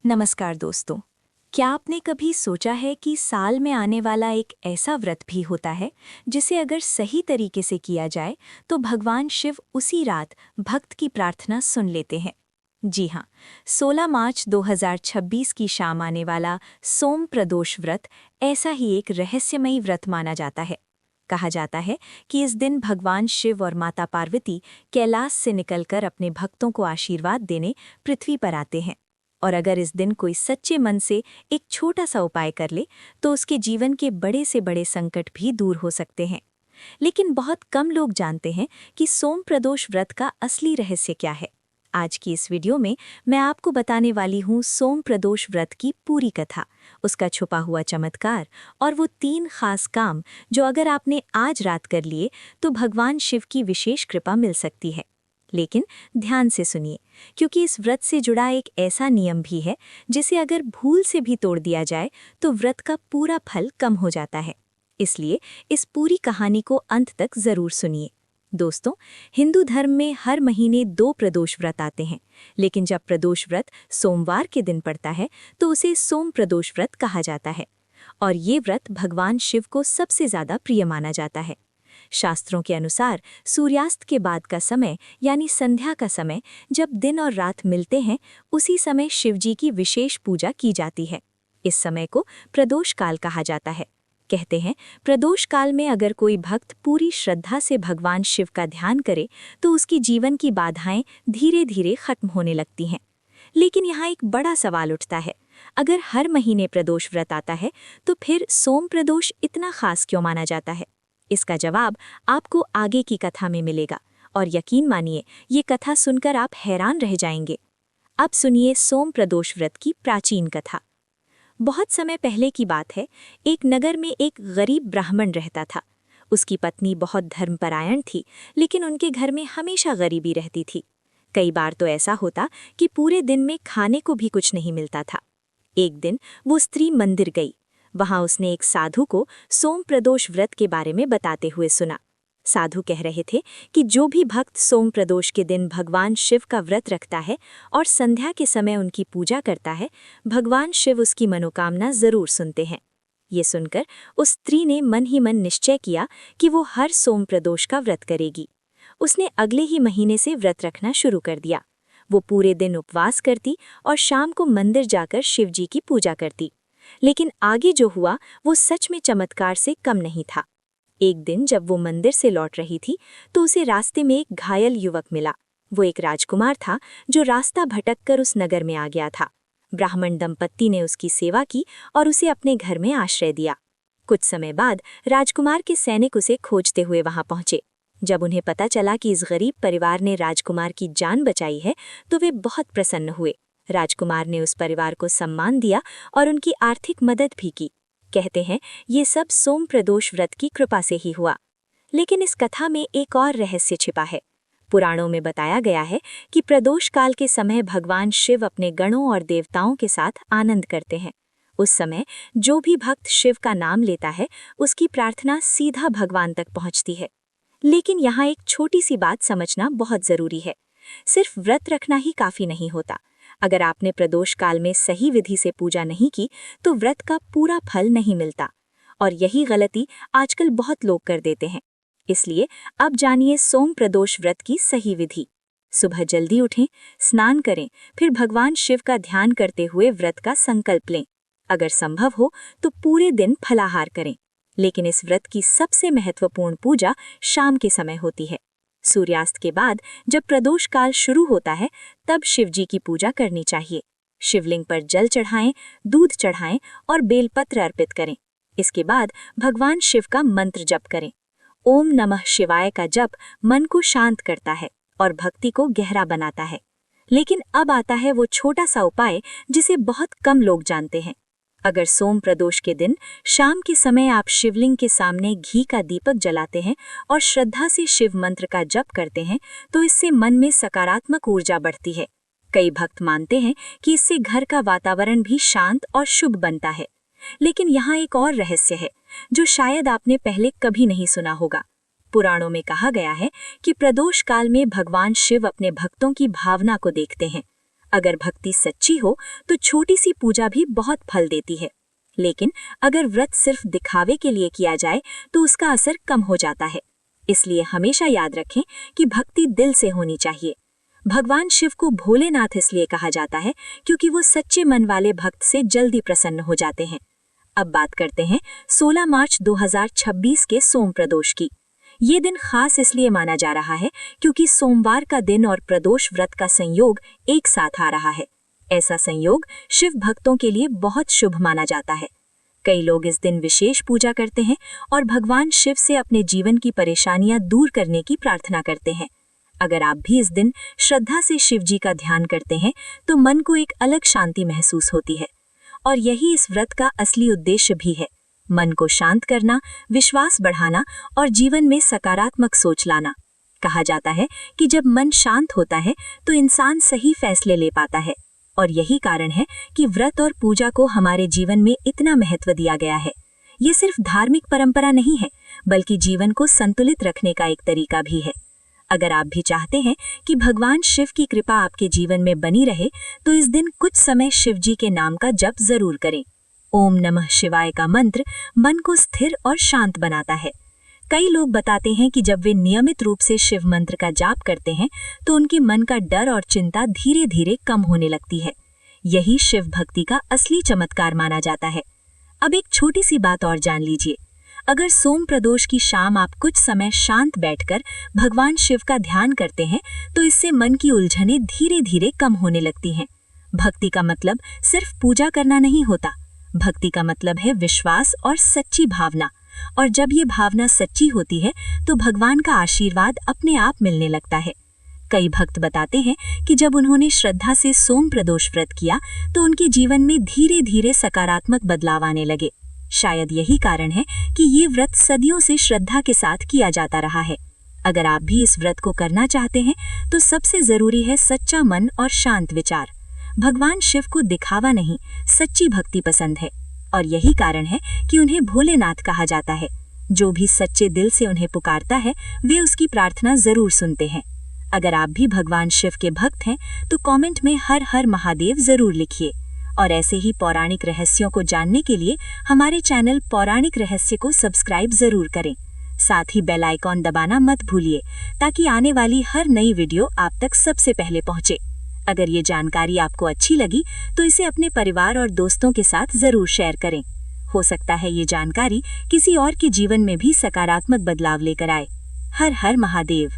नमस्कार दोस्तों। क्या आपने कभी सोचा है कि साल में आने वाला एक ऐसा व्रत भी होता है जिसे अगर सही तरीके से किया जाए तो भगवान शिव उसी रात भक्त की प्रार्थना सुन लेते हैं। जी हाँ, 16 मार्च 2026 की शाम आने वाला सोम प्रदोष व्रत ऐसा ही एक रहस्यमयी व्रत माना जाता है। कहा जाता है कि इस दिन भगवान शिव और माता पार्वती कैलाश से निकलकर अपने भक्तों को आशीर्वाद देने पृथ्वी पर आते हैं। और अगर इस दिन कोई सच्चे मन से एक छोटा सा उपाय कर ले तो उसके जीवन के बड़े से बड़े संकट भी दूर हो सकते हैं। लेकिन बहुत कम लोग जानते हैं कि सोम प्रदोष व्रत का असली रहस्य क्या है। आज की इस वीडियो में मैं आपको बताने वाली हूँ सोम प्रदोष व्रत की पूरी कथा, उसका छुपा हुआ चमत्कार और वो 3 खास काम जो अगर आपने आज रात कर लिए तो भगवान शिव की विशेष कृपा मिल सकती है। लेकिन ध्यान से सुनिए, क्योंकि इस व्रत से जुड़ा एक ऐसा नियम भी है जिसे अगर भूल से भी तोड़ दिया जाए तो व्रत का पूरा फल कम हो जाता है। इसलिए इस पूरी कहानी को अंत तक जरूर सुनिए। दोस्तों, हिंदू धर्म में हर महीने 2 प्रदोष व्रत आते हैं, लेकिन जब प्रदोष व्रत सोमवार के दिन पड़ता है तो उसे सोम प्रदोष व्रत कहा जाता है। और ये व्रत भगवान शिव को सबसे ज्यादा प्रिय माना जाता है। शास्त्रों के अनुसार सूर्यास्त के बाद का समय यानी संध्या का समय, जब दिन और रात मिलते हैं, उसी समय शिवजी की विशेष पूजा की जाती है। इस समय को प्रदोष काल कहा जाता है। कहते हैं प्रदोष काल में अगर कोई भक्त पूरी श्रद्धा से भगवान शिव का ध्यान करे तो उसकी जीवन की बाधाएं धीरे धीरे खत्म होने लगती हैं। लेकिन यहाँ एक बड़ा सवाल उठता है, अगर हर महीने प्रदोष व्रत आता है तो फिर सोम प्रदोष इतना खास क्यों माना जाता है? इसका जवाब आपको आगे की कथा में मिलेगा और यकीन मानिए ये कथा सुनकर आप हैरान रह जाएंगे। अब सुनिए सोम प्रदोष व्रत की प्राचीन कथा। बहुत समय पहले की बात है। एक नगर में एक गरीब ब्राह्मण रहता था। उसकी पत्नी बहुत धर्मपरायण थी, लेकिन उनके घर में हमेशा गरीबी रहती थी। कई बार तो ऐसा होता कि पूरे दिन में खाने को भी कुछ नहीं मिलता था। एक दिन वो स्त्री मंदिर गई। वहां उसने एक साधु को सोम प्रदोष व्रत के बारे में बताते हुए सुना। साधु कह रहे थे कि जो भी भक्त सोम प्रदोष के दिन भगवान शिव का व्रत रखता है और संध्या के समय उनकी पूजा करता है, भगवान शिव उसकी मनोकामना जरूर सुनते हैं। ये सुनकर उस स्त्री ने मन ही मन निश्चय किया कि वो हर सोम प्रदोष का व्रत करेगी। उसने अगले ही महीने से व्रत रखना शुरू कर दिया। वो पूरे दिन उपवास करती और शाम को मंदिर जाकर शिवजी की पूजा करती। लेकिन आगे जो हुआ वो सच में चमत्कार से कम नहीं था। एक दिन जब वो मंदिर से लौट रही थी तो उसे रास्ते में एक घायल युवक मिला। वो एक राजकुमार था जो रास्ता भटककर उस नगर में आ गया था। ब्राह्मण दंपत्ति ने उसकी सेवा की और उसे अपने घर में आश्रय दिया। कुछ समय बाद राजकुमार के सैनिक उसे खोजते हुए वहां पहुंचे। जब उन्हें पता चला कि इस गरीब परिवार ने राजकुमार की जान बचाई है तो वे बहुत प्रसन्न हुए। राजकुमार ने उस परिवार को सम्मान दिया और उनकी आर्थिक मदद भी की। कहते हैं ये सब सोम प्रदोष व्रत की कृपा से ही हुआ। लेकिन इस कथा में एक और रहस्य छिपा है। पुराणों में बताया गया है कि प्रदोष काल के समय भगवान शिव अपने गणों और देवताओं के साथ आनंद करते हैं। उस समय जो भी भक्त शिव का नाम लेता है उसकी प्रार्थना सीधा भगवान तक पहुंचती है। लेकिन यहाँ एक छोटी सी बात समझना बहुत जरूरी है। सिर्फ व्रत रखना ही काफी नहीं होता। अगर आपने प्रदोष काल में सही विधि से पूजा नहीं की तो व्रत का पूरा फल नहीं मिलता। और यही गलती आजकल बहुत लोग कर देते हैं। इसलिए अब जानिए सोम प्रदोष व्रत की सही विधि। सुबह जल्दी उठें, स्नान करें, फिर भगवान शिव का ध्यान करते हुए व्रत का संकल्प लें। अगर संभव हो तो पूरे दिन फलाहार करें। लेकिन इस व्रत की सबसे महत्वपूर्ण पूजा शाम के समय होती है। सूर्यास्त के बाद जब प्रदोष काल शुरू होता है तब शिवजी की पूजा करनी चाहिए। शिवलिंग पर जल चढ़ाएं, दूध चढ़ाएं और बेलपत्र अर्पित करें। इसके बाद भगवान शिव का मंत्र जप करें। ओम नमः शिवाय का जप मन को शांत करता है और भक्ति को गहरा बनाता है। लेकिन अब आता है वो छोटा सा उपाय जिसे बहुत कम लोग जानते हैं। अगर सोम प्रदोष के दिन शाम के समय आप शिवलिंग के सामने घी का दीपक जलाते हैं और श्रद्धा से शिव मंत्र का जप करते हैं तो इससे मन में सकारात्मक ऊर्जा बढ़ती है। कई भक्त मानते हैं कि इससे घर का वातावरण भी शांत और शुभ बनता है। लेकिन यहाँ एक और रहस्य है जो शायद आपने पहले कभी नहीं सुना होगा। पुराणों में कहा गया है कि प्रदोष काल में भगवान शिव अपने भक्तों की भावना को देखते हैं। अगर भक्ति सच्ची हो तो छोटी सी पूजा भी बहुत फल देती है, लेकिन अगर व्रत सिर्फ दिखावे के लिए किया जाए तो उसका असर कम हो जाता है। इसलिए हमेशा याद रखें कि भक्ति दिल से होनी चाहिए। भगवान शिव को भोलेनाथ इसलिए कहा जाता है क्योंकि वो सच्चे मन वाले भक्त से जल्दी प्रसन्न हो जाते हैं। अब बात करते हैं 16 मार्च 2026 के सोम प्रदोष की। ये दिन खास इसलिए माना जा रहा है क्योंकि सोमवार का दिन और प्रदोष व्रत का संयोग एक साथ आ रहा है। ऐसा संयोग शिव भक्तों के लिए बहुत शुभ माना जाता है। कई लोग इस दिन विशेष पूजा करते हैं और भगवान शिव से अपने जीवन की परेशानियां दूर करने की प्रार्थना करते हैं। अगर आप भी इस दिन श्रद्धा से शिव जी का ध्यान करते हैं तो मन को एक अलग शांति महसूस होती है, और यही इस व्रत का असली उद्देश्य भी है। मन को शांत करना, विश्वास बढ़ाना और जीवन में सकारात्मक सोच लाना। कहा जाता है कि जब मन शांत होता है तो इंसान सही फैसले ले पाता है, और यही कारण है कि व्रत और पूजा को हमारे जीवन में इतना महत्व दिया गया है। ये सिर्फ धार्मिक परंपरा नहीं है, बल्कि जीवन को संतुलित रखने का एक तरीका भी है। अगर आप भी चाहते हैं कि भगवान शिव की कृपा आपके जीवन में बनी रहे तो इस दिन कुछ समय शिव जी के नाम का जप जरूर करें। ओम नमः शिवाय का मंत्र मन को स्थिर और शांत बनाता है। कई लोग बताते हैं कि जब वे नियमित रूप से शिव मंत्र का जाप करते हैं तो उनके मन का डर और चिंता धीरे धीरे कम होने लगती है। यही शिव भक्ति का असली चमत्कार माना जाता है। अब एक छोटी सी बात और जान लीजिए। अगर सोम प्रदोष की शाम आप कुछ समय शांत बैठकर भगवान शिव का ध्यान करते हैं तो इससे मन की उलझनें धीरे धीरे कम होने लगती हैं। भक्ति का मतलब सिर्फ पूजा करना नहीं होता। भक्ति का मतलब है विश्वास और सच्ची भावना, और जब ये भावना सच्ची होती है तो भगवान का आशीर्वाद अपने आप मिलने लगता है। कई भक्त बताते हैं कि जब उन्होंने श्रद्धा से सोम प्रदोष व्रत किया तो उनके जीवन में धीरे धीरे सकारात्मक बदलाव आने लगे। शायद यही कारण है कि ये व्रत सदियों से श्रद्धा के साथ किया जाता रहा है। अगर आप भी इस व्रत को करना चाहते हैं तो सबसे जरूरी है सच्चा मन और शांत विचार। भगवान शिव को दिखावा नहीं, सच्ची भक्ति पसंद है, और यही कारण है कि उन्हें भोलेनाथ कहा जाता है। जो भी सच्चे दिल से उन्हें पुकारता है वे उसकी प्रार्थना जरूर सुनते हैं। अगर आप भी भगवान शिव के भक्त हैं तो कमेंट में हर हर महादेव जरूर लिखिए, और ऐसे ही पौराणिक रहस्यों को जानने के लिए हमारे चैनल पौराणिक रहस्य को सब्सक्राइब जरूर करें। साथ ही बेल आइकॉन दबाना मत भूलिए ताकि आने वाली हर नई वीडियो आप तक सबसे पहले पहुंचे। अगर ये जानकारी आपको अच्छी लगी तो इसे अपने परिवार और दोस्तों के साथ जरूर शेयर करें। हो सकता है ये जानकारी किसी और के जीवन में भी सकारात्मक बदलाव लेकर आए। हर हर महादेव।